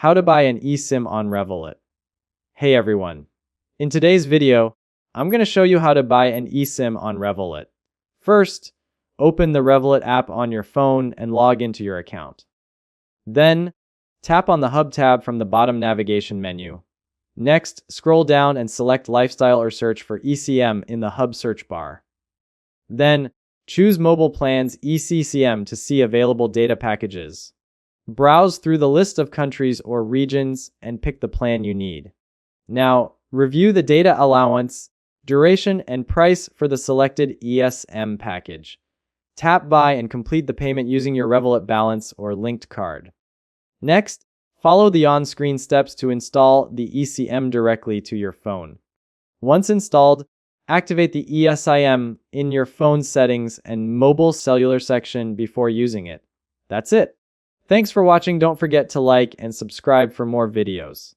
How to buy an eSIM on Revolut. Hey everyone. In today's video, I'm going to show you how to buy an eSIM on Revolut. First, open the Revolut app on your phone and log into your account. Then, tap on the Hub tab from the bottom navigation menu. Next, scroll down and select Lifestyle or search for eSIM in the Hub search bar. Then, choose Mobile Plans eSIM to see available data packages. Browse through the list of countries or regions and pick the plan you need. Now, review the data allowance, duration, and price for the selected eSIM package. Tap Buy and complete the payment using your Revolut balance or linked card. Next, follow the on-screen steps to install the eSIM directly to your phone. Once installed, activate the eSIM in your phone settings and mobile cellular section before using it. That's it. Thanks for watching. Don't forget to like and subscribe for more videos.